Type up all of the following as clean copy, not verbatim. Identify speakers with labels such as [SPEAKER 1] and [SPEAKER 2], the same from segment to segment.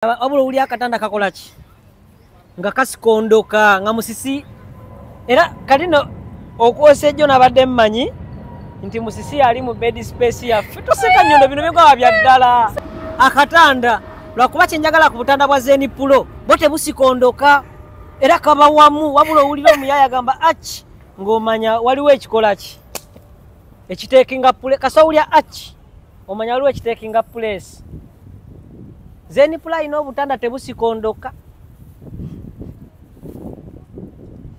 [SPEAKER 1] Wabula uli akatanda kakola ki nga kasikondoka nga musisi era kalino okwosejjo nabadde mmanyi nti musisi ali mu bed space ya toseka nyondo bino bigwa byaddala akatanda lwakuba kyenjagala ku butanda bwa Zeni Pulo bote busikondoka era kaba wamu wabula ulira omuyaya gamba achi ngomanya waliwo ekikola ki ekitekinga pule kasawulya achi omanya waliwo ekitekinga place Zeni Pulo ino butanda tebusikondoka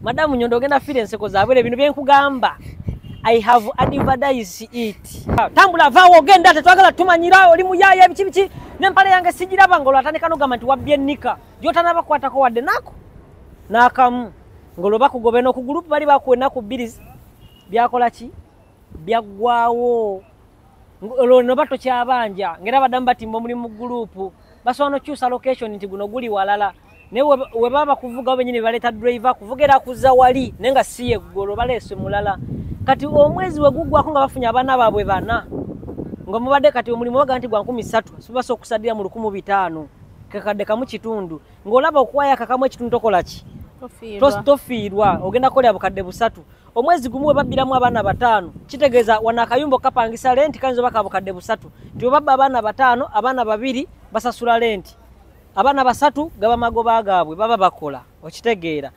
[SPEAKER 1] Madamu Nyondo genda feelings ko zabwele bino byenkugamba I have advertised it tambula vawo genda tetwagala tumanyira oli muyaya bichi nempale yange sijiraba ngolo atandika nogamba nti wabyennika jotana bakwatako wadde nako nakamu ngolo bakugobeno ku group bali bakwena ku bilizi byakola ki byagwawo ngolo no bato kyabanja ngera badamba timbo muri mu group basono kyusa location nti guno guli walala ne we baba kuvuga benyine baleta driver kuvugera kuza wali nenga siye golo balese mulala kati omwezi wegugwa ko nga bafunya abana babwe bana ngomubadde kati omulimo waga nti gwa 13 sibaso okusadira mu 15 kakadde kamu kitundu ngolaba okwaya kakamu ekitundu tokola ki tofiirwa ogenda kolya abukadde busatu omwezi gumu babiramu abana batano kitegeeza wanakayumbo kapangisa lenti kanzo bakabukadde busatu nti babba abana batano abana babiri basasula lenti abana basatu gaba magoba gaabwe baba bakola okitegeera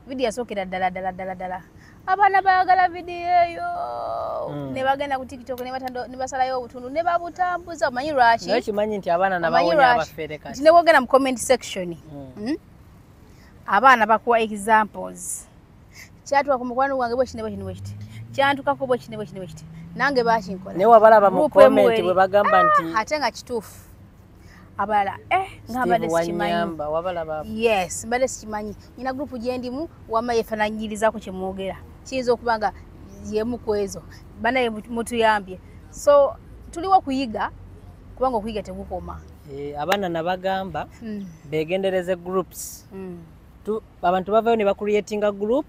[SPEAKER 2] video sokera dala abana bayagala video eyo ne bagenda ku TikTok ne basalayo obutundu ne babutambuza manyi lwaki
[SPEAKER 1] naye kimanyi nti abana nabawonya abafere kati
[SPEAKER 2] ne wogera mu comment section abana bakuwa examples kyatwa ku mukwano gwange bwe kiti kyantukako bwe kiti nange bakinkola
[SPEAKER 1] ne wabalaba mu comment bwe bagamba nti
[SPEAKER 2] ate nga kituufu abala ngabade sikimanyi
[SPEAKER 1] wabalaba
[SPEAKER 2] yes mbade sikimanyi nyina group gyendimu wama yefananyiriza ku kimwogera kizo okubanga yemu kwezo bana mutuyambye so tuliwo kuyiga kubanga okuyiga tegukoma
[SPEAKER 1] abana nabagamba begendereze groups tu abantu bavayo ne bakreatinga group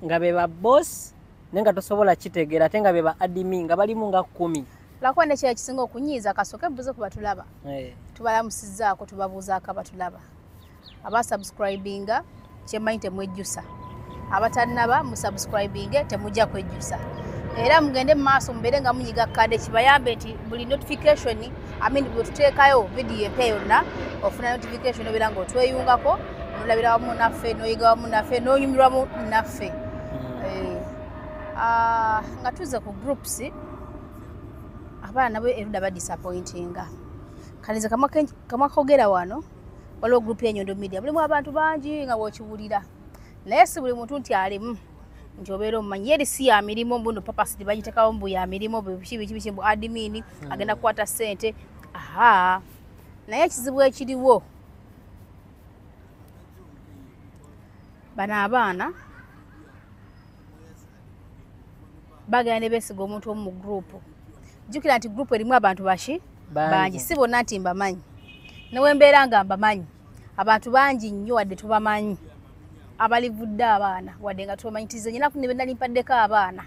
[SPEAKER 1] nga beba boss nenga tosobola kitegera ate nga beba admin nga bali mu nga 10
[SPEAKER 2] lakwa ne kya kisinga okunyiza kasoke mbuze ku batulaba tubalamusizzaako tubabuuzaako abatulaba abasubscribinga kyemanyi temwejjusa abatannaba musubscribinge temujja kwejjusa era mugende mu maaso mubeere nga munyiga kade kibayambe nti buli notification bwe tuteekayo video empe yonna ofuna notification obeera nga otweyungako nolabira wamu naffe noyiga wamu naffe nonyumirwamu naffe nga tuze ku groups abana nabo eruda ba disappointinga kaliza kama kogera wano waliwo group ya Nyondo Media mulimu abantu bangi nga bwokiwulira naye si buli muntu nti alimu nti obeera omumanyi yeri si ya mirimu mbuno papasiti bagitekawo mbu ya mirimu biki mbu admin agenda kukwata ssente naye ekizibu ekiriwo bano abaana bagenda ne beesiga omuntu omu mu group jukira nti group erimu abantu bangi si bonna nti mbamanyi newe mbeera nga mbamanyi abantu bangi nnyo wadde tubamanyi abalivudde abaana wadde nga tubamanyi tize nyina nali mpaddeko abaana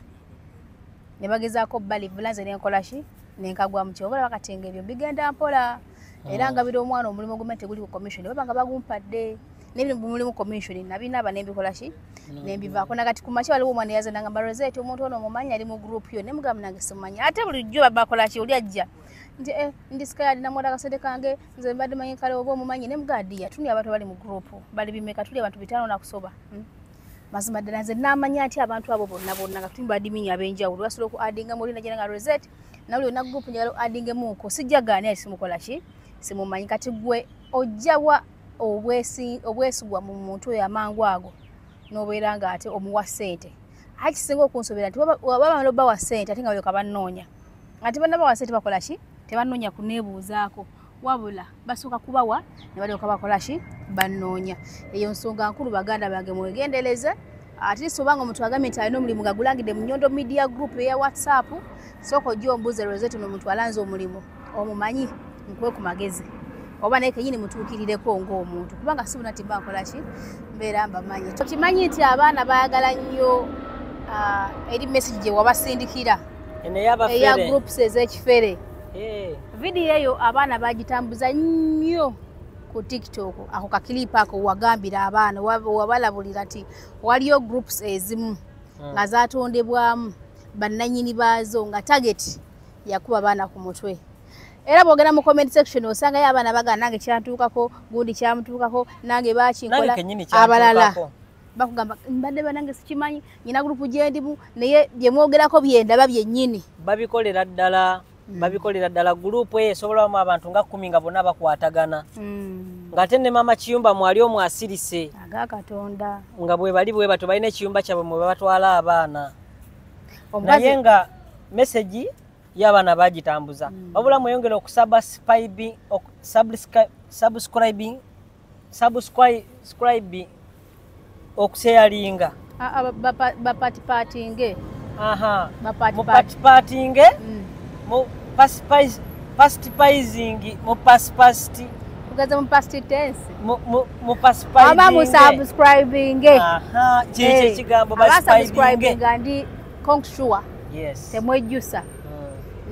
[SPEAKER 2] ne bagezaako balivulanze nenkola ki nenkagwa mu kyobola bakatenga ebyo bigenda mpola era nga biri omwana omulimu gume teguli ku commission baba nga bagumpadde nebino mulimu commission nabinaba nembikola ki nembivaako nagati kumakya waliwo omwana yaza nanga Rosette omuntu ono omumanyi ali mu group yo nemugamba nange simumanyi ate bulijjo babakola ki oli ajja nti ndisika yali namwada akasente kange nze mbadde manyi kale oba omumanyi nemugadiya tuni abantu bali mu group bali bimeka tuli abantu 5 nakusoba mazima ddala nze namanya nti abantu abo bonna nga tuli badiminya abenjawulo basobola ku addinga mu lina jenga Rosette nawuli ona group njagala addinge muko sijjagaani ali simukola ki simumanyi kati gwe ojjawa obwesigwa mu muntu oyo amangu ago nobeera nga ate omuwa ssente akisinga okunsobera nti wabamala bawa ssente ate nga bwe kabannoonya ate banna bawa ssente bakola ki tebannoonya kuneebuuzaako wabula basooka kubawa ne balyoka bakola ki bannoonya eyo nsonga nkulu baganda bange mwegendereze ate sobanga omuntu agambye nti alina omulimu nga gulangidde mu Nyondo Media Group eya WhatsApp sooka ojja ombuuze Rosette n'omuntu alanze omulimu omumanyi nkuwe ku magezi oba naye kenyini mutuukirireko ng'omuntu kubanga si buna timba nkola ki mbeera mbamanyi kimanyi nti abaana bayagala nnyo eri message gye wabasindikira eya groups ez'ekifere video eyo abaana bagitambuza nnyo ku TikTok ako kakilipa ako wagambira abaana wabalabulira ati waliyo groups ezimu nga zatondebwamu bannanyini baazo nga target yakuba abaana ku mutwe. Era bogera mu comment section osanga abaana bagana nange kyantuukako gundi kyamutuukako nange bakinkola abalala bakugamba mbadde banange sikimanyi nyina group gyendimu naye bye mwogerako byendaba byennyini
[SPEAKER 1] babikolera ddala group esobolamu abantu nga 10 nga bonna bakwatagana ngate ne mama Kiyumba mwali omwasirise
[SPEAKER 2] aga Katonda
[SPEAKER 1] nga bwe bali bwe bato balina ekiyumba kyabwe mwe batwala abaana naye nga message y'abaana bagitambuza wabula mweyongera subscribe okuseyalinga
[SPEAKER 2] bapatipatinge
[SPEAKER 1] mupatipatinge mu pastipizing mu pasti
[SPEAKER 2] kugaza mu past tense
[SPEAKER 1] mu pastipizing
[SPEAKER 2] ama mu subscribing
[SPEAKER 1] kye kigambo
[SPEAKER 2] subscribing ndi konksure
[SPEAKER 1] yes
[SPEAKER 2] temwejjusa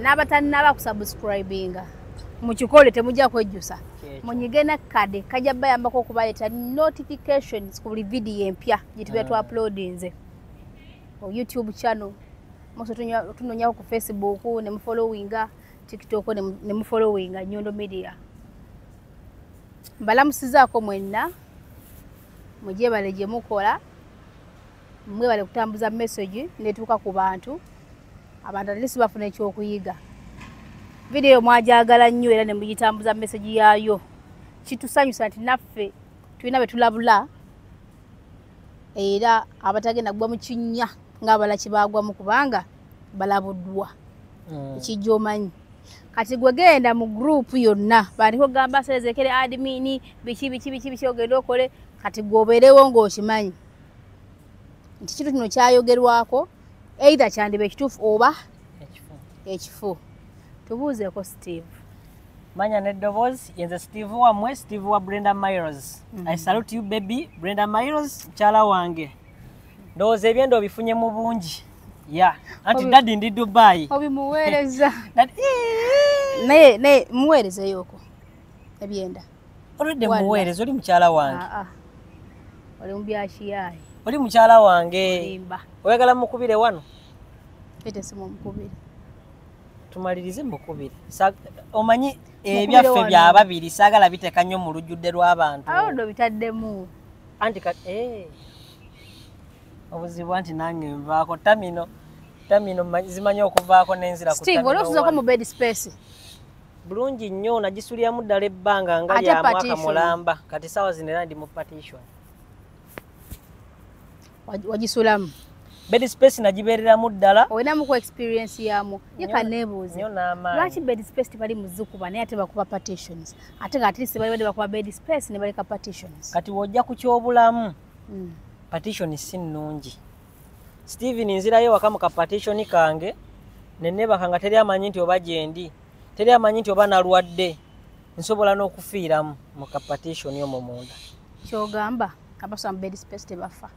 [SPEAKER 2] n'abatanaba kusubscribinga mukikole temujja kwejjusa munyigena kade kajja bayambako okubaleta notifications ku buli video empya gye tu uploadinze ku YouTube channel muso tunonyawo ku Facebook ne mu followinga TikTok ne mu followinga Nyondo Media mbalamusizaako mwenna mujye baleje mukola mwe bale kutambuza message netuuka ku bantu abantu alisi bafuna ekyokuyiga video mwajagala nnyo era ne mugitambuza message yaayo kitusanyusa nti naffe tulina betulabula era abatagenda gwa mu kinnya ng'abala kibagwa mu kubanga balabuddwa ekijja omanyi kati gwe genda mu group yonna bandiko gamba serezekere admin biki ogenda okole kati gwobeerewo ng'okimanyi nti kitu kino kyayogerwako either kyandiba ekituufu oba ekifo tubuuzeeko Steve
[SPEAKER 1] manya neddoboozi yenze Steve wamwe Steve wa Brenda Miles I salute you baby Brenda Miles mkyala wange ndowooza ebyendo obifunye mu bungi anti daddy ndi Dubai
[SPEAKER 2] obimuweereza naye muweerezeyoko ebyenda
[SPEAKER 1] olwedde muweereza oli mukyala wange
[SPEAKER 2] oli mubyakiyaayi
[SPEAKER 1] oli mukyala wange oyagala mukubire wano
[SPEAKER 2] ete simu mukubire
[SPEAKER 1] tumalirize mukubire omanyi ebyaffe bya babiri saagala biteeka nnyo mu lujjudde lw'abantu
[SPEAKER 2] awo ndo bitaddemu
[SPEAKER 1] anti obuzibu anti nange nvaako tamino zimanyi okuvaako n'enzira
[SPEAKER 2] Steve olwosuzako mu bed space
[SPEAKER 1] bulungi nnyo nagisulyamu ddala ebbanga nga lya mwaka mulamba kati sawa zino era ndi mu partition
[SPEAKER 2] wagisulamu
[SPEAKER 1] bed space nagibeereramu ddala
[SPEAKER 2] olinamu ku experience yamu yekaneebuuze lwaki bed space tebali muzikuba naye ate bakuba partitions ate nga atlist bali badde bakuba bed space ne baleka partitions
[SPEAKER 1] kati wojja ku kyobulamu partition si nnungi Steven nzirayo waka mu ka partition kange nenebaka nga teri amanyi nti oba gyendi teri amanyi nti oba nalwadde nsobola n'okufiiramu mu ka partition omwo munda
[SPEAKER 2] kyogamba abasula mu bed space tebafa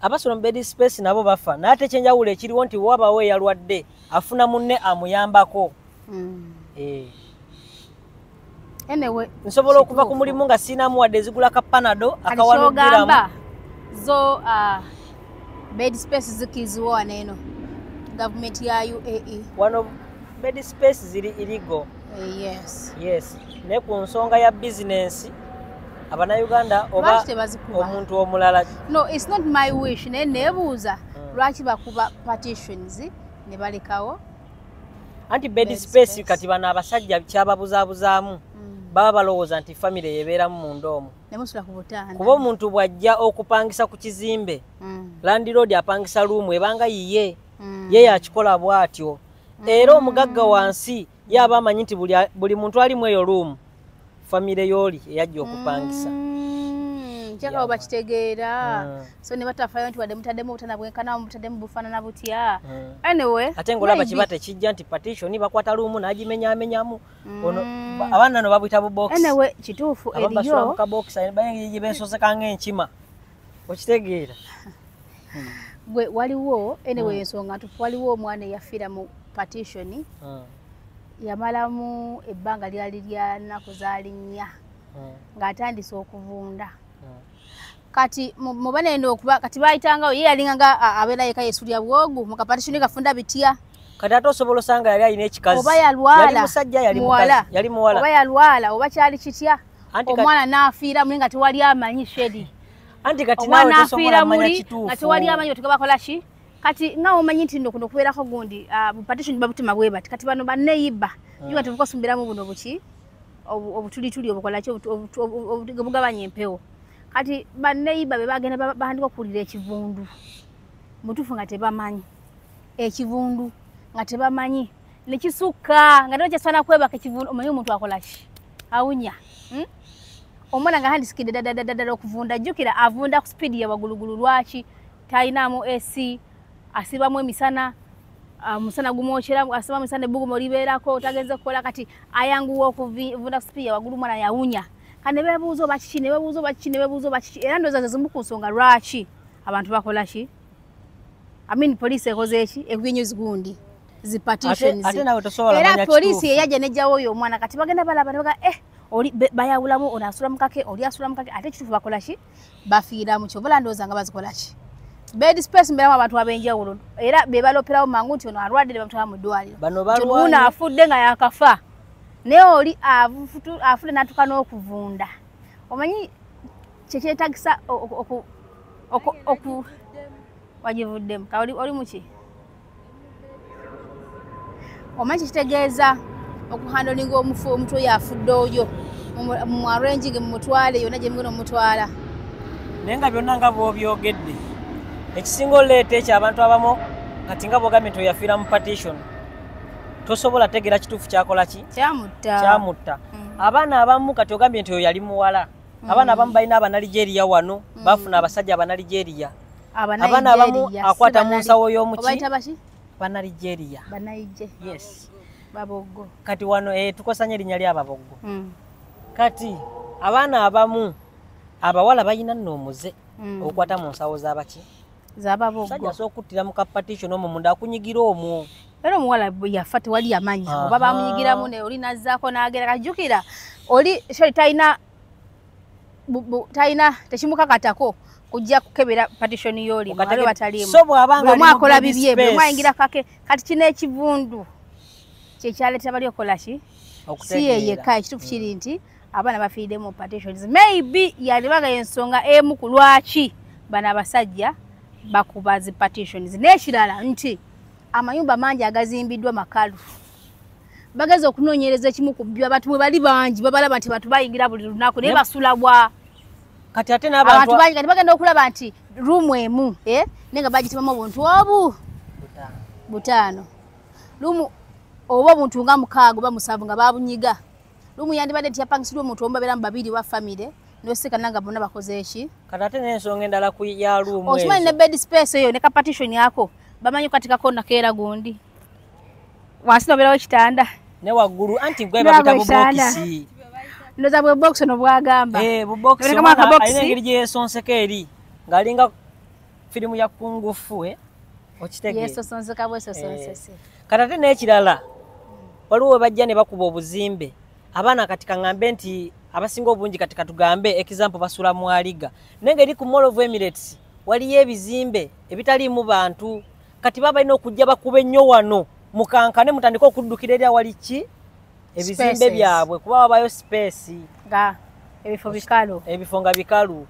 [SPEAKER 1] abasula mu bed space nabo bafa naye ate ekyenjawulo ekiriwo nti wabawo eyalwadde afuna munne amuyambako
[SPEAKER 2] anyway
[SPEAKER 1] nsobola okuva ku mulimu nga siinamu wadde ezigula ka panado akawanugiramu
[SPEAKER 2] zo bed space zikiziwa wano eno gavumenti ya UAE
[SPEAKER 1] wano bed space ziri illegal yes ne ku nsonga ya business Abannayuganda oba omuntu omulala
[SPEAKER 2] no it's not my wish naye neebuuza lwaki bakuba partitions ne balekawo
[SPEAKER 1] anti bed space kati bano abasajja kyababuzabuzaamu baba balowooza nti family yebeeramu munda omwo
[SPEAKER 2] nemusula ku butanda
[SPEAKER 1] kuba omuntu bw'ajja okupangisa ku kizimbe landlord apangisa luumu ebanga yiye ye yakikola bw'atyo era omugagga wansi yaba amanyi nti buli muntu alimu eyo luumu family yoli eyajja okupangisa
[SPEAKER 2] kyaka oba kitegeera so ne batafayo nti wadde mutaddemu obutanda bwenkana mutaddemu bufaanana butya anyway
[SPEAKER 1] ate ng'olaba kiba tekijja nti partition bakwata luumu n'agimenyaamenyamu ono abaana no babuyita bu box
[SPEAKER 2] anyway kituufu
[SPEAKER 1] eriyo mu kabox bayingi bensoseka ng'enkima okitegeera
[SPEAKER 2] gwe waliwo anyway ensonga ntufu waliwo omwana eyafiira mu partition yamalamu ebbanga lyali lya nnaku zaali nnya ng'atandise okuvunda kati mubana eno okuba kati bayitangawo ye yalinganga abeera yeka yesulya bwogu mu kapatishoni kafunda bitya
[SPEAKER 1] kati ate osobola osanga yali alina ekikazi
[SPEAKER 2] oba yalwala
[SPEAKER 1] yali musajja yali mukazi yali muwala
[SPEAKER 2] oba yalwala oba kyali kitya omwana n'afiira muli nga tewali amanyi shedi
[SPEAKER 1] anti kati nawe tosobola manya kituufu
[SPEAKER 2] nga tewali amanyi otugabakola ki kati nga omanyi nti nno kuno kubeerako gundi bupatishoni babutema bwe bati kati bano banneyiba yuga tebukosumbiramu buno buki obutulituli obukola ki obugabanya empewo kati banneyiba be bagenda bandika okuwulira ekivundu mutuufu nga tebamanyi ekivundu nga tebamanyi nekisukka nga tebakyasana kwebaka ekivundu omanyi omuntu akola ki awunya omwana nga handisikidde ddala okuvunda jjukira avunda ku sipiidi ya wagulugulu lwaki talinamu esi asibamu emisana musana gumwokyeramu asiba misana ebbuguma olibeerako otagenze kukola kati ayanguwa okuvunda ku sipiidi ya waggulu mwana yawunya kandi nebebuuza oba kiki nebebuuza oba kiki nebebuuza oba kiki era ndowooza zimu ku nsonga lwaki abantu bakola ki poliisi ekoze eki egwinyuzi gundi zipatitions era poliisi yeyajja nejjawo oyo omwana kati bagenda balaba nebaga oli bayawulamu ono asula mukake oli asula mukake ate ekituufu bakola ki bafiira mu kyobola ndowooza nga bazikola ki bed space mberamu abantu ab'enjawulo era be baloperawo mangu nti ono alwadde ne bamutwala mu ddwaliro ono afudde nga yakafa naye oli afudde n'atuuka n'okuvunda omanyi kyekyetagisa wagivuddemu oli muki omanyi kyekitegeza okuhandolinga omuntu oyo afudde oyo mu arranging mumutwale yonna gye mugenda omutwala
[SPEAKER 1] naye nga byonna nga bw'obyogedde ekisinga oleeta ekyo abantu abamu kati nga bwogambye nti oyafiira mu partition tosobola tegeera kituufu kyakola ki kyamutta abaana abamu kati ogambye nti oyo yali muwala abaana abamu balina abanaligeriya wano bafuna abasajja abanaligeriya abaana abamu akwata mu nsawo y'omuki banaligeria yes
[SPEAKER 2] babogo
[SPEAKER 1] kati wano tukosanya erinnya ly'ababogo kati abaana abamu abawala balina nno omuze okwata mu nsawo z'abaki
[SPEAKER 2] z'ababogo
[SPEAKER 1] sajja sokuttira mu kapatition omwo munda akunyigira omwo
[SPEAKER 2] era omuwala yafa tewali amanyi oba bamunyigiramu ne oli nazzaako n'agera kajjukira oli sheri talina tekimukakatako kujja kukebera partition y'oli mwali batalimu
[SPEAKER 1] so bwabanga
[SPEAKER 2] mwakola bibye bwe mwayingira kake kati kino ekivundu kyekyaleeta bali okola ki si yeyeka ekituufu kiri nti abaana bafiiridde mu partitions maybe yalibaga ensonga emu ku lwaki bano abasajja bakuba zi partitions n'ekirala nti amayumba mangi agazimbiddwa makalu bageza okunoonyereza ekimu ku byo abantu bwe bali bangi babalaba nti bantu bayingira buli lunaku naye basulabwa
[SPEAKER 1] kati ate n'abantu
[SPEAKER 2] bangi kati bagenda okulaba nti ruumu emu naye nga bagitimamu obuntu obu butaano ruumu oba obuntu nga 6 oba 7 nga babunyiga ruumu yandibadde nti yapangisidwa omuntu omu babeeramu 2 wa famire nosikana nga bonna bakoze eki
[SPEAKER 1] kati ate n'ensonga endala ku ya ruumu
[SPEAKER 2] okimanyi ne bed space eyo ne kapatition yako bamanyi kati kakona keera gundi wansi nobeerawo ekitanda
[SPEAKER 1] ne waggulu anti gwe babita bubokisi
[SPEAKER 2] ndoza bwe box no bwagamba
[SPEAKER 1] bubokisi alina engeri gye yesonseka eri ng'alinga firimu ya kungufu okitegeera
[SPEAKER 2] yesonseka bweso sonsese
[SPEAKER 1] kati ate n'ekirala waliwo bajja ne bakuba obuzimbe abaana kati kaŋŋambe nti abasinga obungi kati katugambe example basula mu Aliga n'engeri ku Mall of Emirates waliyo ebizimbe ebitaliimu bantu kati baba balina okujja bakuba ennyo wano mukankane mutandika okuddukira eri awali ki ebizimbe byabwe kuba wabayo space
[SPEAKER 2] nga ebifo nga
[SPEAKER 1] bikalu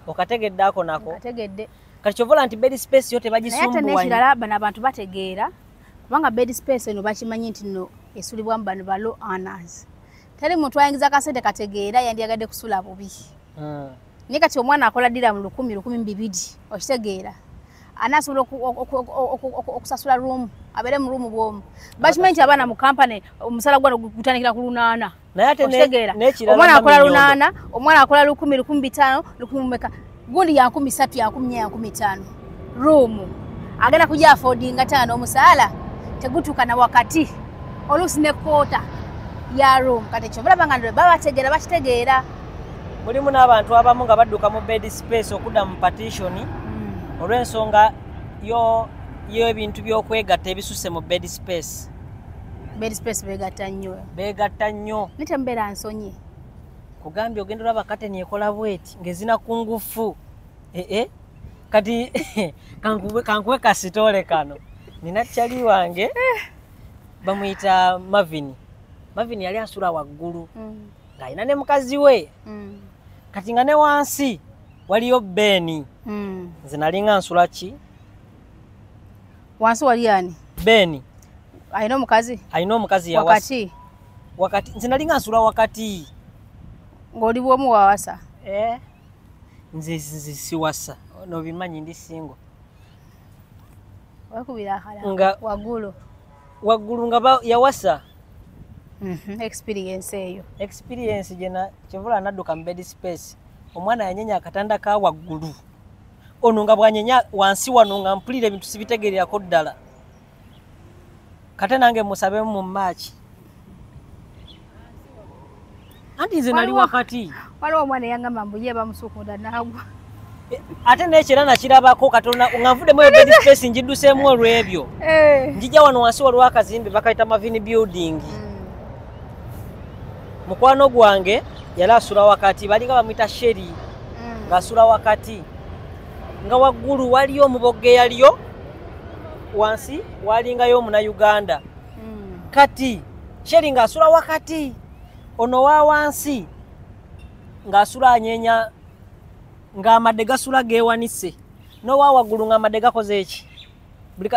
[SPEAKER 1] okategedde ako nako
[SPEAKER 2] okategedde
[SPEAKER 1] kati kyovola nti bed space yo tebagisumbuwa
[SPEAKER 2] naye ate n'ekirala bano abantu bategeera kubanga bed space eno bakimanyi nti nno esulibwamu bano ba low earners teri muntu ayingiza akasente kategeera yandiyagadde kusula bubi naye kati omwana akola ddira mu 1,200 okitegeera anasobola okusasula room abeere mu room bwomu bakimanyi nti abaana mu kampani omusala gwano gutandikira ku 8 okitegeera omwana akola 8 omwana akola 10 15 10 gundi ya 13 ya 10 ya 15 room agenda kujja affordinga 5 omusaala tegutuka na wakati olusi ne quota ya room kati kyo balaba nga babategeera bakitegeera
[SPEAKER 1] mulimu n'abantu abamu nga badduka mu bed space okudda mu partition olw'ensonga y'ebintu by'okwegatta ebisuse mu bed space
[SPEAKER 2] begatta nnyo
[SPEAKER 1] beegatta nnyo
[SPEAKER 2] netembeera nsonyi
[SPEAKER 1] kugambye ogenda olaba kateni ekola bweti ngezina kungufu kati kankuwe kasitole kano nina chali wange bamuyita Mavini yali asula waggulu ng'alina ne mukazi we kati nga ne wansi waliyo Beni nze nalinga nsula ki
[SPEAKER 2] wansi wali ani
[SPEAKER 1] Beni
[SPEAKER 2] alina omukazi
[SPEAKER 1] wakati nze nalinga nsula wakati
[SPEAKER 2] ng'oli bwomu wawasa
[SPEAKER 1] nze siwasa nobimanyi ndi singo
[SPEAKER 2] wakubira akala
[SPEAKER 1] waggulu nga yawasa
[SPEAKER 2] experience
[SPEAKER 1] jena kivula nadduka mu bed space omwana yanyenya akatanda ka waggulu ono nga bwanyenya wansi wano nga mpulira ebintu sibitegererako ddala kate nange musabe mu machi anti nze nali wakati
[SPEAKER 2] waliwo omwana eyangamba mbuye bamusukunda nagwa
[SPEAKER 1] ate nekira nakirabako katona nga nvuddemu bed space njidduseemu olw'ebyo njija wano wansi waliwo akazimbe bakayita Mavini building mukwano gwange yali asula wakati balinga bamwita Sheri ng'asula wakati nga waggulu waliyo omubogge yaliyo wansi walingayo omuna Uganda kati Sheri ng'asula wakati ono wa wansi ng'asula anyenya ng'amadde gasula geewanise n'owa waggulu ng'amadde gakoze eki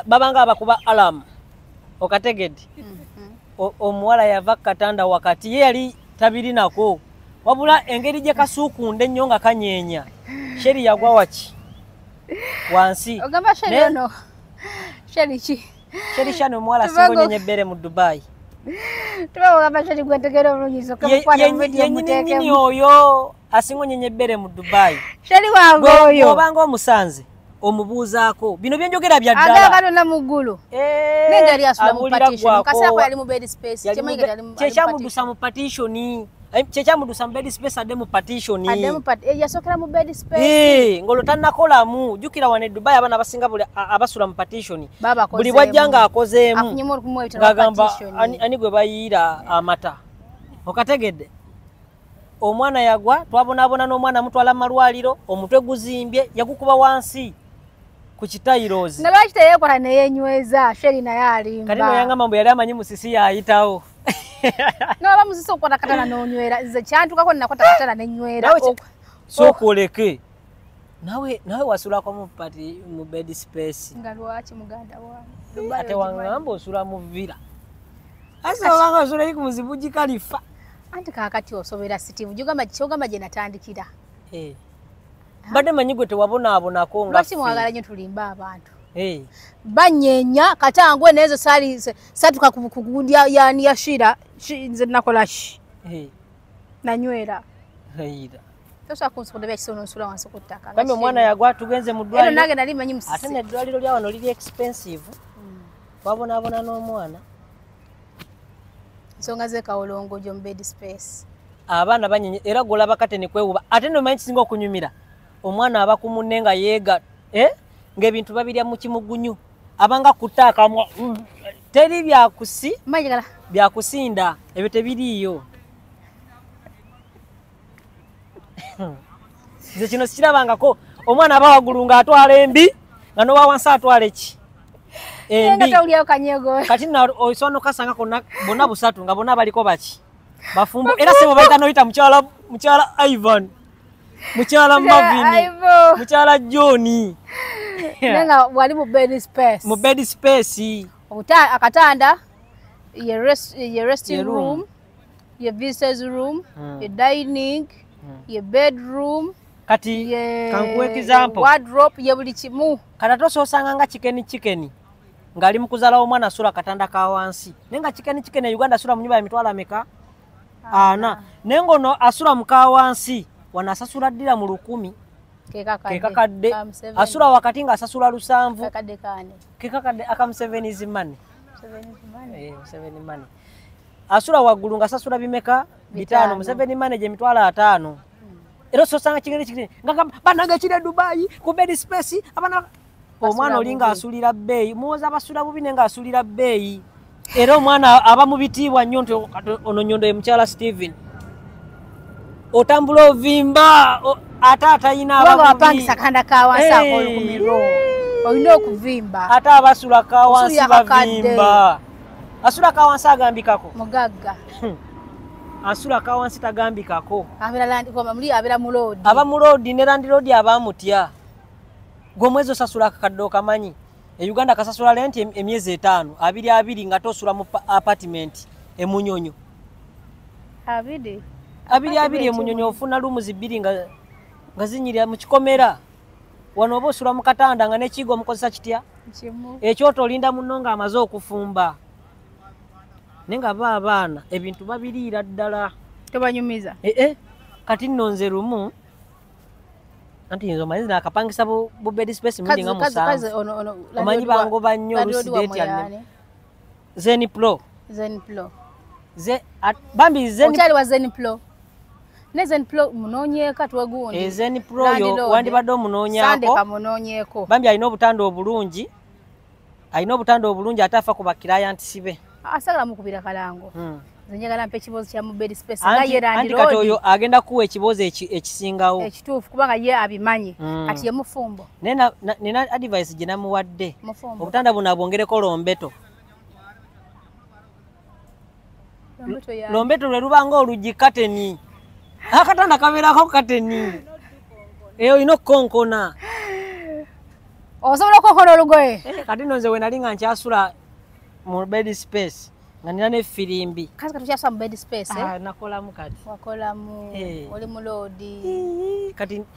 [SPEAKER 1] babanga abakuba alarm okategedde omuwala yava katanda wakati ye yali tabiri nako wabula engeri gye kasuukunde ennyo nga kanyeenya Sheri yagwa waki wansi
[SPEAKER 2] ogamba Sheri ono Sheri ki
[SPEAKER 1] Sheri shano omuwala singo nyenye ebbere mu Dubai
[SPEAKER 2] tubagamba Sheri gwentegera obulungi soka mukwata mu video muteekemu
[SPEAKER 1] nyini oyo asingo nyenye ebbere mu Dubai
[SPEAKER 2] Sheri wange oyo
[SPEAKER 1] obanga omusanze omubuuzaako bino byenjogera bya ddala
[SPEAKER 2] agala na muggulu nenga yali asula mu partition kasako yali mu bed space kyemanyika yali mu
[SPEAKER 1] kyekyamudusa mu partition kyekyamudusa mu bed space adde mu partition
[SPEAKER 2] yasokera mu bed space
[SPEAKER 1] ngolo tannakolamu jukira wane Dubai abana abasinga buli abasula mu partition buli bwajja nga akozeemu ngagamba ani gwe bayiira amata okategedde omwana yagwa twabonaabona n'omwana mutwala malwaliro omutwe guzimbye yagukuba wansi ku kitairozi
[SPEAKER 2] nalwaki teyekola neyenyweza Sheri naye alimba
[SPEAKER 1] kati noyangamba mbu yali amanyi musisi yayitawo
[SPEAKER 2] noba musisi okukwata katana n'onywera nze kyantukako ninakota katana nenywera
[SPEAKER 1] sookoleke nawe wasulako mu bed space
[SPEAKER 2] nga lwaki muganda wange
[SPEAKER 1] ate wangamba osula mu villa asa obanga osula eri ku muzibu gikalifa
[SPEAKER 2] anti kakati osobera Steve kyogamba gye natandikira
[SPEAKER 1] badde manyi gwe tewabonaabonako nga
[SPEAKER 2] lwaki mwagala nnyo tulimba abantu banyeenya katangwe nezo satuka kugundi yani yashira nze nakola ki nanywera tosa kunsukuda bya kisono nsula wansi ku ttaka
[SPEAKER 1] kambe omwana yagwa tugenze mu ddwaliro
[SPEAKER 2] nange nali manyi musisi
[SPEAKER 1] ate n'eddwaliro lya wano liri expensive wabonaabona n'omwana
[SPEAKER 2] nsonga z'ekawolongo gyo mu bed space
[SPEAKER 1] abaana banyenye era golaba kateni kwewuba ate nomanyi kisinga okunyumira omwana aba ku munne nga yeega ng'ebintu babirya mu kimugunyu abanga kutaaka teri byakusinda ebyo tebiriiyo nze kino sikirabangako omwana aba waggulu ng'atwala embi nga n'owa wansi atwala eki kati osobola nokasanga bonna busatu nga bonna baliko baki bafumbo era sebo baita noyita mukyala Ivan mukyala Mavini mukyala John
[SPEAKER 2] nenga wali mu bed
[SPEAKER 1] space
[SPEAKER 2] akatanda ye resting room ye visitors room ye dining ye bedroom
[SPEAKER 1] kati kankuwe example
[SPEAKER 2] wardrobe ye buli kimu
[SPEAKER 1] kata tososanga nga chicken ngali mukuzala omwana asula katanda ka wansi nenga chicken Uganda asula mu nyumba ya mitwala meka ana nengo no asula muka wansi wanasasula ddira mu 10 kekakadde asula wakati nga asasula 7 kekakadde aka 7 is money 7 money asula waggulu nga asasula bimeka 5 mu 7 money je mitwala 5 era sosanga chicken nga banaga kire Dubai ku bed space abana omwana olinga asulira bbeeyi muwoza abasula bubi nenga asulira bbeeyi era omwana aba mu bitiibwa nnyo nti ono nyondo ye mukyala Steven otambula ovimba ate atayina
[SPEAKER 2] kubanga wapangisa kanda kawansi akolo ku miro olina okuvimba
[SPEAKER 1] ate abasula kawansi bavimba asula kawansi agambikako
[SPEAKER 2] mugagga
[SPEAKER 1] asula kawansi tagambikako
[SPEAKER 2] abera mulodi
[SPEAKER 1] aba mulodi ne landlord abamutya gwe mwezi osasula akakadde okamanyi Uganda kasasula rent emyezi 5 abiri nga tosula mu apartment emunyonyo abiri emunyonyo ofuna rooms 2 nga zinyirira mu kikomera wano oba osula mu katanda nga nekigo mukozesa kitya ekyoto olinda munno nga amaze okufumba nenga abaana ebintu babiriira ddala
[SPEAKER 2] tebanyumiza
[SPEAKER 1] kati nonze rumu anti nzo manyi nakapangisa bu bed space mwingi nga musanze omanyi bango banyo lusideti yanne Zeniplo bambi
[SPEAKER 2] Zeniplo wa Zeniplo ne Zeniplo munonyeka twegundi
[SPEAKER 1] Zeniplo yo wandibadde omunonyako
[SPEAKER 2] sande kamunonyeko
[SPEAKER 1] bambi alina obutando obulungi atafa ku client sibe
[SPEAKER 2] asagala mukubira kalango zenjagala mpe kibozi kya mu bed space
[SPEAKER 1] nga yerandi kati oyo agenda kuwa ekibozi ekisingawo
[SPEAKER 2] ekituufu kubanga ye abimanyi ati ye mufumbo
[SPEAKER 1] nena advice gye namuwadde obutanda buno abwongereko lombeto lwe lubanga olugi kateni akatanda kabeerako kateni eyo olina okukonkona
[SPEAKER 2] osobola okukonkona olugoye
[SPEAKER 1] kati nonze we nali nga nkyasula mu bed space nga nina nefirimbi
[SPEAKER 2] kazi katukyasula mu bed space
[SPEAKER 1] nakolamu kati
[SPEAKER 2] wakolamu oli mulodi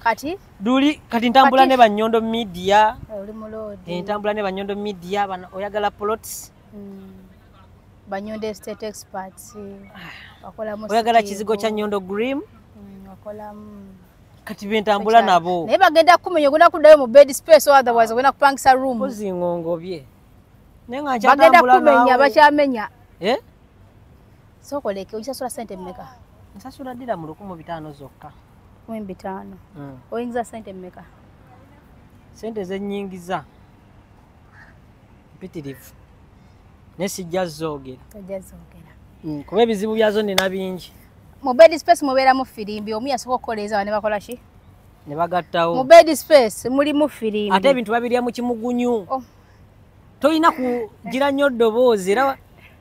[SPEAKER 1] kati duli kati ntambula ne Banyondo media
[SPEAKER 2] oli mulodi
[SPEAKER 1] ntambula ne Banyondo media oyagala plots
[SPEAKER 2] Banyondo estate experts wakolamu
[SPEAKER 1] oyagala kizigo kya Nyondo Grim
[SPEAKER 2] wakolamu
[SPEAKER 1] kati bentambula nabo
[SPEAKER 2] naye bagenda kumenya ogenda kuddayo mu bed space otherwise ogenda kupangisa room
[SPEAKER 1] ozingongobye nenga
[SPEAKER 2] bagenda kumenya bakyamenya
[SPEAKER 1] sokoleke ojasula sente mmeka nsasula ddira mu 1500 zokka
[SPEAKER 2] 1500 oyingiza sente mmeka
[SPEAKER 1] sente zennyingiza mpitirivu nesijja zoogera kuba ebizibu byazo nina bingi
[SPEAKER 2] mu bed space mubeeramu firimbi omu yasoka okukoleeza ne bakola ki
[SPEAKER 1] ne bagattawo
[SPEAKER 2] mu bed space mulimu firimbi
[SPEAKER 1] ate ebintu babirya mu kimugunyu toyina kugira nnyo ddoboozi era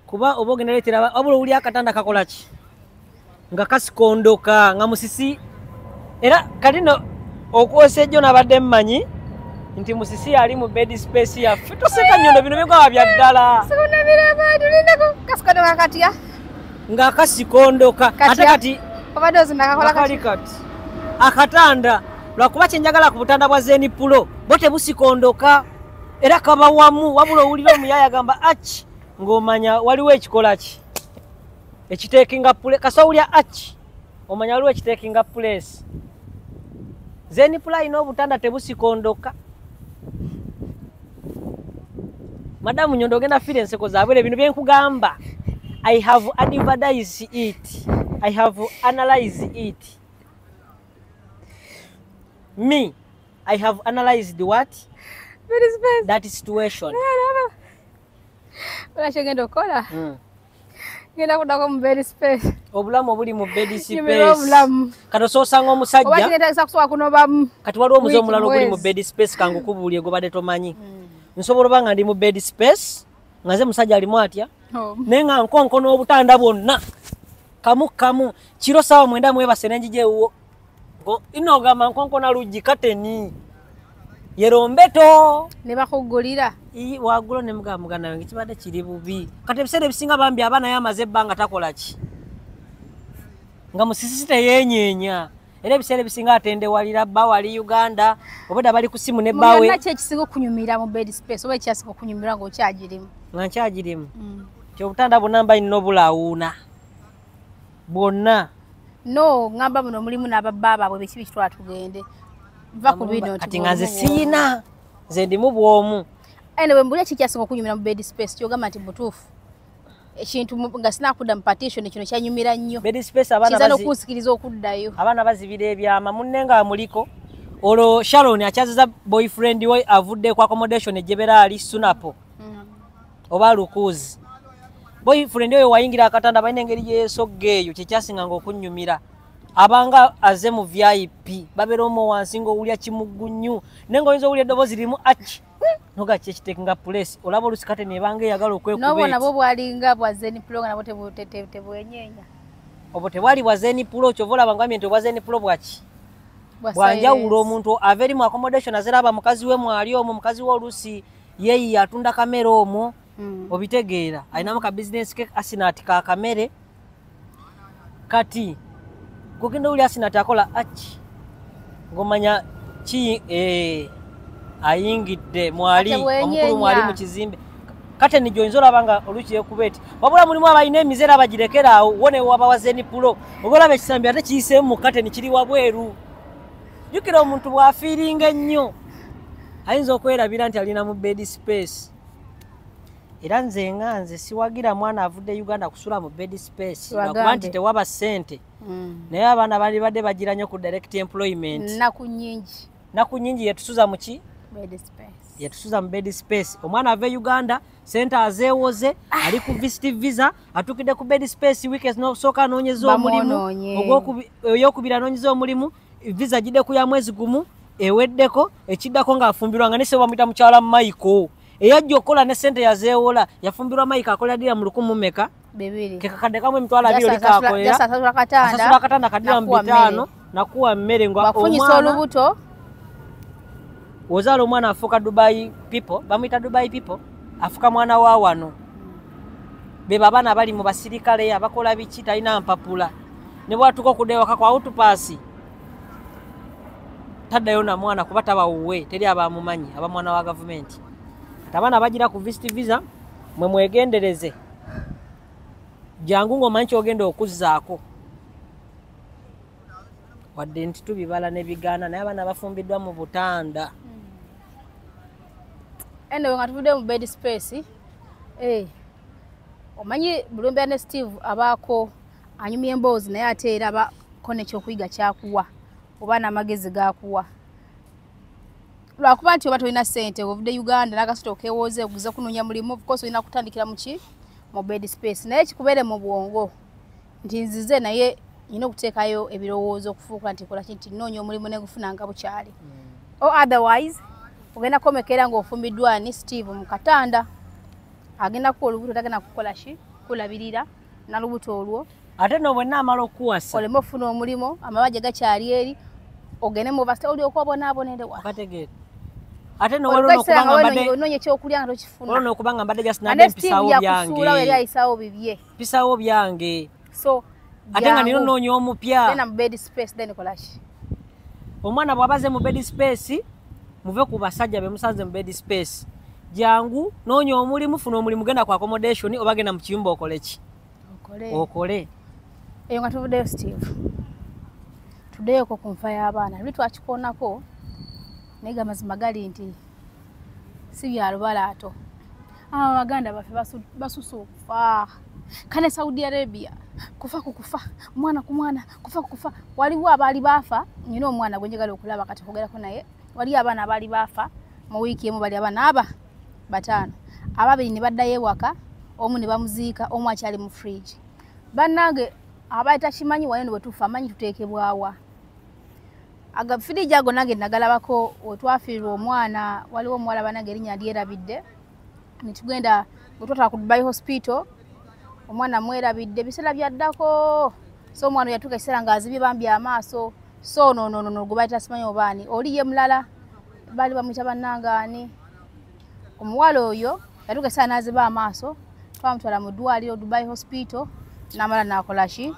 [SPEAKER 1] kuba oba ogenda leetera wabula owuli akatanda kakola ki nga kasikondoka nga musisi era kati no okwosa ejjo nabadde mmanyi nti musisi ali mu bed space yaffe toseka Nyondo bino bigwa bya ddala
[SPEAKER 2] kasikondoka katya
[SPEAKER 1] nga kasikondoka ate kati
[SPEAKER 2] obadozi nakakola
[SPEAKER 1] kati akatanda lwakuba kyenjagala ku butanda bwa Zeniplo bo tebusikondoka era kaba wamu wabula owulira omuyaya agamba achi ng'omanya waliwo ekikola ki ekiteekinga place kasawulya achi omanya waliwo ekiteekinga place Zeniplo ino obutanda tebusikondoka Madamu Nyondo genda fire enseko zaabwe bino byenkugamba I have advertised it. I have analyzed it. Me, I have analyzed what? That situation.
[SPEAKER 2] Wala chegendo kola. Ngenda kudako mu bed space.
[SPEAKER 1] Obulamu obuli mu bed space. Kato sosanga omusajja.
[SPEAKER 2] Oba kinetagisa kusobola kunobamu.
[SPEAKER 1] Kati waliwo omuze omulala oguli mu bed space kangukubuulye gobadde tomanyi. Nsobola oba nga ndi mu bed space nga ze musajja alimu atya. Nenga nkonkono obutanda bwonna kamu kiro sawa mwenda mwebase nenjije uwo ngo inogama nkonkona luji kateni yerombeto
[SPEAKER 2] ne bakugulira
[SPEAKER 1] wagulo ne mugana wange kibadde kiri bubi kati ebisere bisinga bambi abana yamaze banga takola ki nga musisite yenyenya era ebisere bisinga atende walira ba wali Uganda oboda bali ku simu ne bawe
[SPEAKER 2] nache ekisinga kunyumira mu bed space oba ekyasiga kunyumira ngo kyagirimu
[SPEAKER 1] nga kyagirimu kyo butanda bunamba ino bulawuna bwonna
[SPEAKER 2] no ngamba muno mulimu n'abababa bwe bikibi kitwala tugende va ku bino
[SPEAKER 1] kati ngaze siyina nze ndi mu bwomu
[SPEAKER 2] ene wembulya kikyasiga okunyumira mu bed space kyogamba nti butuufu ekintu nga sinakuda mu partition kino kyanyumira nnyo
[SPEAKER 1] bed space abana
[SPEAKER 2] bazi okusikiriza okuddayo
[SPEAKER 1] abana bazibira ebyama munnenga muliko olwo Sharon akyaziza boyfriend we avudde ku accommodation ejebera ali Sunapo oba Lukuzi boyfriend oyo wayingira akatanda balina engeri yeesoggeeyo kyekyasinga nga okunyumira abanga aze mu VIP babera omo wansi ng'owulya kimugunyu nengo oyinza owulya eddoboozi lirimu achi noga kyekitekinga place olaba olusi kate nebanga eyagala okwekuba
[SPEAKER 2] nobo nabo bwalinga bwa Zen Pro nabo tebwenyenya
[SPEAKER 1] obo tebwali bwa Zen Pro kyova olaba ngambye nti obwa Zen Pro bwaki bwanjawulo omuntu ava eri mu accommodation azeraba mukazi we mwali omwo mukazi we olusi yeyi atunda kamera omwo obitegeera alinamu ka business ke asinati ka kamere kati kugenda uli asinati akola achi ngomanya ki ayingidde mwali omukulu mwali mu kizimbe kate nijo oyinza olabanga oluki yekubeti wabula mulimu abalina emizera abagirekera awo wone waba wa Zen Pro oba olaba ekisambi ate kiyiseemu mu kate nikiri wabweru jukira omuntu bwafiiringa ennyo ayinza okwerabira nti alina mu bed space era nze siwagira mwana avudde Uganda kusula mu bed space lwakuba nti tewaba ssente naye abaana bali badde bagira nnyo ku direct employment naku nyingi yetusuza mu ki yetusuza mu bed space omwana ava Uganda sente azeewoze ali ku visit visa atukidde ku bed space weekends n'okusooka anoonyeza omulimu eyokubira anoonyeza omulimu visa jidde ku ya mwezi gumu eweddeko ekiddako ng'afumbirwa nga nese bamuyita mukyala Michael eyajja okukola ne sente yazeewola yafumbirwa Michael akolera ddira mu 100 meka kekakadde kamwe emitwalo 2 olikakolera asasula akatanda kadira mu 5 nakuwa mmere
[SPEAKER 2] ngwafunyisa olubuto
[SPEAKER 1] ozaala omwana afuuka Dubai people bamuyita Dubai people afuka mwana wa wano be babana bali mu basirikale abakola biki talina mpapula ne bwatuka okudewaka kwa outpass taddayo na mwana kuba tabawuwe teri abamumanyi aba mwana wa government abaana bagira ku visit visa mwe mwegendereze jangu ng'omanyi kyogenda okuzzaako wadde nti tubibala ne bigaana naye abaana bafumbiddwa mu butanda
[SPEAKER 2] eno nga tuvudde mu bed space omanyi Bulumbe ne Steve abaako anyumya emboozi naye ate era abako nekyokuyiga kyakuwa oba n'amagezi gakuwa lwakuba nti oba tolina ssente ovudde Uganda n'akasita okewooza okuza kunoonya mulimu of course olina kutandikira mu bed space naye kikubeere mu bwongo nti nzize naye nina okuteekayo ebirowoozo okufuuka nti kola kinti nnoonya omulimu ne gufuna nga bukyali otherwise ogenda komekera ng'ofumbiddwa ni Steve mu katanda agenda kuwa olubuto tagenda kukola ki kulabirira n'olubuto olwo
[SPEAKER 1] ate no bwenna amala okuwasa
[SPEAKER 2] oleme ofuna omulimu amabaje gakyali eri ogende mu basta oli okwabonaabonere wa
[SPEAKER 1] kategeera ate no waliwo okubanga mbadde
[SPEAKER 2] ononye ekyokulya nga tokifuna
[SPEAKER 1] olwo okubanga mbadde jasinadde mpisaawo byange
[SPEAKER 2] yali ayisaawo bibye
[SPEAKER 1] mpisaawo byange
[SPEAKER 2] so
[SPEAKER 1] ate nga nino noonya omupya
[SPEAKER 2] tena mu bed space then kola ki
[SPEAKER 1] omwana bw'abaze mu bed space muve ku basajja be musanze mu bed space jangu noonya omulimu funa omulimu genda ku accommodation oba genda mu kiyumba okole ki okole
[SPEAKER 2] eyo nga tuvuddeyo Steve tuddeyoko ku nfa y'abaana luli twakikoonako naye gamazima gali nti si bya lubalaato abaganda baffe basusa okufa kane Saudi Arabia kufa kukufa mwana ku mwana kufa kukufa waliwo abaali baafa nyina omwana gwe njagala okulaba kati kugerako naye waliyo abaana abaali baafa mu wiiki emu bali abaana aba 5 ababiri ne baddayo ewaka omu ne bamuziika omu akyali mu fridge bannange abaali takimanyi wano bwe tufa amanyi tuteekebwawa agafiriji ago nange nagalabako otwafiirwa omwana waliwo omuwala banange erinnya lyerabidde nitugenda bwetwatala ku Dubai hospital omwana mwerabidde biseera byaddako so omwana yatuuka ekiseera ng'azibye bambi amaaso so no gwe baali tasimanyi obaani oli ye mulala baali bamuyita bannangaani omuwala oyo yatuuka ekiseera n'aziba amaaso twamutwala mu ddwaliro Dubai hospital n'amala n'akola ki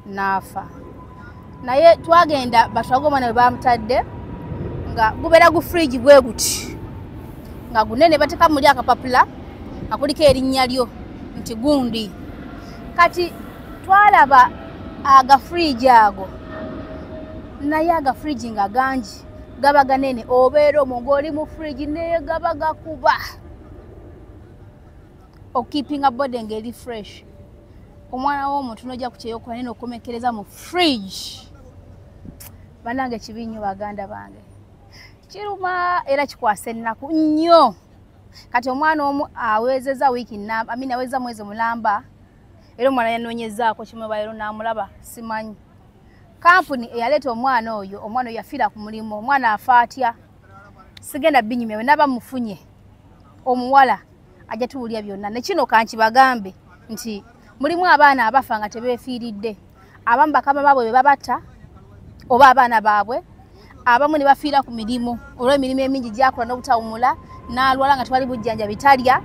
[SPEAKER 2] n'afa naye twagenda batwaga omwana we bamutadde nga gubeera gu fridge bwe guti nga gunene bateka muli akapapula akuliko erinnya lyo nti gundi kati twalaba aga fridge ago naye aga fridge nga gangi gaba ganene obeera omwo ng'oli mu fridge naye gaba gakuba okeepinga body ng'eri fresh omwana w'omuntu n'ojja ku kyeyokola nene okomekereza mu fridge banange kibi nnyo baganda bange kiruma era kikwasa ennaku nnyo kati omwana omu awezeza wiiki aweza mwezi mulamba era omwana yanoonyezaako kimwe baero n'amulaba simanyi kampuni eyaleeta omwana oyo yafiira ku mulimu omwana afaatya sigenda binyumya we naba mufunye omuwala ajja tuwulya byonna nekino kankibagambe nti mulimu abaana abafa nga tebeefiiridde abamu bakama baabwe be babatta oba abaana baabwe abamu ne bafiira ku mirimu olw'emirimu emingi gyakola n'obutawumula n'alwala nga tewali bujjanja bitalya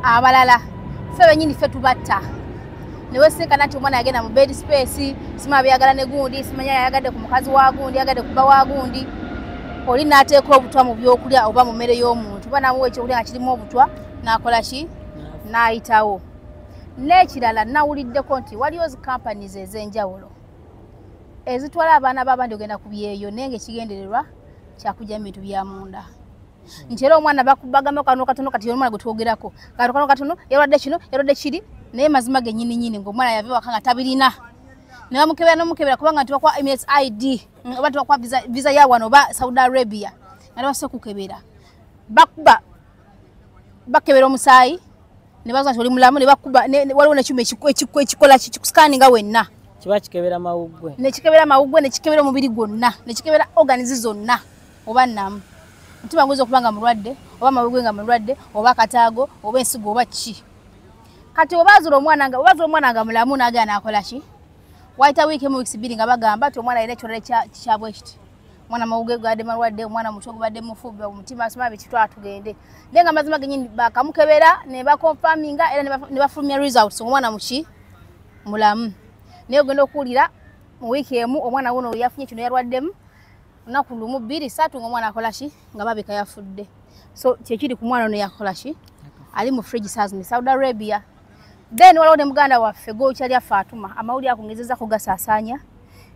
[SPEAKER 2] abalala ffe bennyini ffe tubatta ne weesinkana nti omwana yagenda mu bed space simanya byagala ne gundi simanya yayagadde ku mukazi wa gundi yagadde ku bba wa gundi oli n'ateeka obutwa mu byokulya oba mu mmere y'omuntu oba n'amuwa ekyokulya nga kirimu obutwa n'akola ki n'ayitawo n'ekirala nawuliddeko nti waliyo zi companies ez'enjawulo ezitwala abaana b'abandi ogenda ku byeyo naye ng'ekigendererwa kyakujja mu bintu bya munda nti era omwana bakubagamba kano katono kati omwana gwe twogerako kano katono yalwadde kino yalwadde kiri naye mazima ge nnyini ng'omwana yave waka nga tabirina ne bamukebera n'omukebera kubanga nti bakwa Emirates ID oba tibakwa visa ya wano oba Saudi Arabia nga tebasa kukebera bakuba bakebera omusaayi ne baza nti oli mulamu ne bakuba waliwo nekyuma ekikola kikusikaaninga wenna
[SPEAKER 1] kiba kikebera mawuggwe
[SPEAKER 2] nekikebera mawuggwe nekikebera omubiri gwonna nekikebera organizi zonna oba nnamu mutima guyinza okuba nga mulwadde oba mawuggwe nga mulwadde oba kataago oba ensigo oba ki kati obaazula omwana nga mulamu n'agenda n'akola ki wayita wiiki emu wiiki bbiri nga bagamba nti omwana alina ekirwadde kyabwe kiti omwana mawuggwe gabadde malwadde omwana mutwe gubadde mufuba omutima asoma bikitwala tugende naye nga amazima gennyini bakamukebera ne bakonfaminga era ne bafulumya results omwana muki mulamu naye ogenda okuwulira mu wiiki emu omwana wuno yafunye kino yarwaddemu lunaku lumu bbiri satu ng'omwana akola ki nga babika yafudde so kyekiri ku mwana ono yakola ki ali mu fridge saz mu Saudi Arabia then waliwo ne muganda waffe Gokyalya Fatuma amawulire akongezeza kugasaasaanya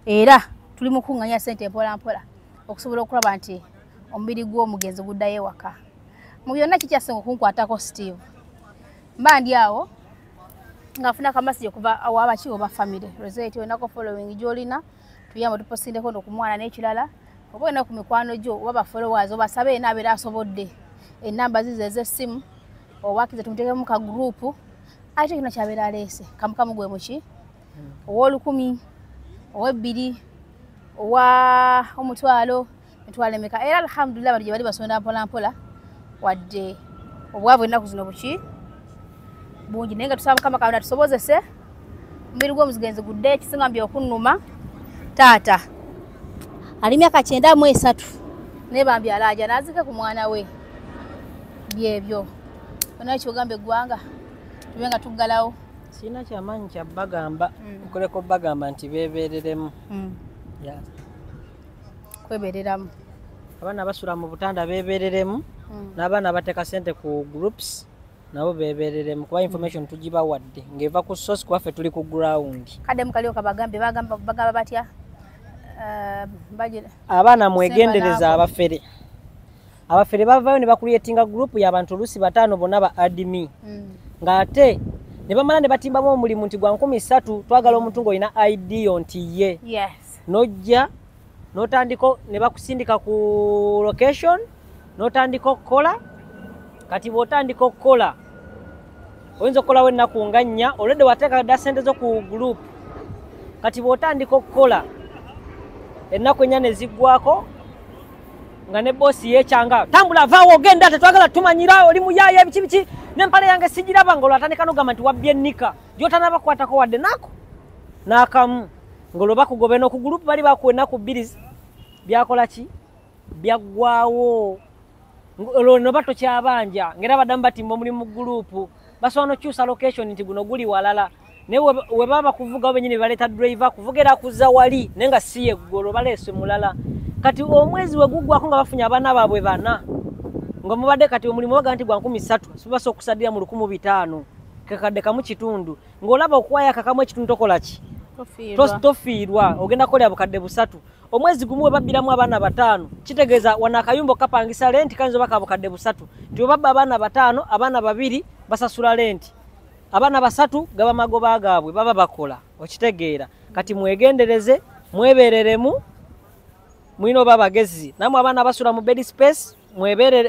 [SPEAKER 2] era tuli mu kuŋŋanya ssente mpola mpola okusobola okulaba nti omubiri gw'omugenzi guddayo ewaka mu byonna kikyasinga okunkwatako Steve mba ndi awo ngafuna kamasije kuva awabaki oba family result onako following gyolina tuyamba tuposindeko ndo kumwana n'ekirala oba ena ku mikwano gyo oba followers oba sabe ena abeera asobodde enamba zize ez'essimu owakize tumuteekemu ka group ate kino kyabeera aleese kamukamu gwe muki ow'olukumi ow'ebbiri owa omutwalo mitwalo emeka era alhamdulillah bali gye bali basonda mpola mpola wadde obwavu ennaku zino buki bungi naye nga tusaba Mukama Katonda tusobozese omubiri gw'omugenzi gudde ekisinga mbi okunnuma taata ali myaka 93 naye bambi alaaja n'azike ku mwana we byebyo onaye kyogambe eggwanga tube nga tuggalawo
[SPEAKER 1] sina kyamaanyi kya bagamba okoleko bagamba nti beebereremu
[SPEAKER 2] kwebereramu
[SPEAKER 1] abaana basula mu butanda beebereremu n'abaana bateeka ssente ku groups nabo beebereremu kuba information tugibawadde ng'eva ku source kuba ffe tuli ku ground
[SPEAKER 2] kadde mukalio kabagambe bagamba batya
[SPEAKER 1] abaana mwegendereza abafere bavayo ne bakuliyetinga group y'abantu oluusi 5 bonna ba admin ng'ate ne bamala ne batimbamu omulimu nti gwa 13 twagala omuntu ng'olina ID yo nti ye nojja n'otandika ne bakusindika ku location n'otandika okukola kati bw'otandika okukola oyinza okukolawo ennaku nga 4 olwedde wateeka dda ssente zo ku group kati bw'otandika okukola ennaku 4 ne ziggwako nga ne boosi yeekyanga tambula vaawo ogenda tetwagala tumanyira oli muyaya ebiki biki n'empale yange sigiraba ng'olwatandika n'ogamba nti wabbye ennika gy'otanabakwatako wadde nako n'akamu ng'olwo bakugobe n'oku group bali bakuwa ennaku 2 byakola ki byaggwawo olwo no bato kyabanja ngera baddamu batimba omulimu mu group basobola nokyusa location nti guno guli walala naye we baba kuvuga benyini baleeta driver kuvugera kuza wali naye nga si ye golo baleese mulala kati omwezi we guggwako nga bafunye abaana baabwe 4 nga mubadde kati omulimu baga nti gwa 13 sibasobola okusadira mu 1500 kakadde kamu kitundu ng'olaba okuwaya kakamu ekitundu tokola ki tofiirwa ogenda kolya bukadde 3 omwezi gumu we babbiramu abaana 5 kitegeeza wana akayumba kapangisa lenti kayinza oba kabukadde 3 nti we babba abaana 5 abaana 2 basasula lenti abaana 3 gaba magoba gaabwe baba bakola okitegeera kati mwegendereze mwebereremu mwino baba bagezi namwe abaana basula mu bed space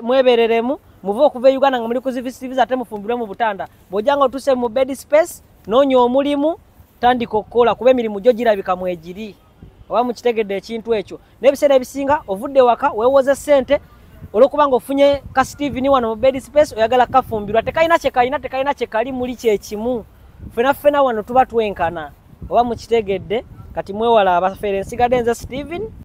[SPEAKER 1] mwebereremu muve okuva e Uganda nga muli kuzivisiviza ate mufumbirwe mu butanda bw'ojanga otuse mu bed space noonya omulimu tandika okukola kuba emirimu gyo girabika mwegiri oba mukitegedde ekintu ekyo n'ebiseera ebisinga ovudde waka weewoze ssente olw'okubanga ofunye ka Steven wano mu bed space oyagala kafumbirwa tekalina kye kali muli kyekimu ffena wano tuba twenkana oba mukitegedde kati mwewala abafere nsigadde nze Steven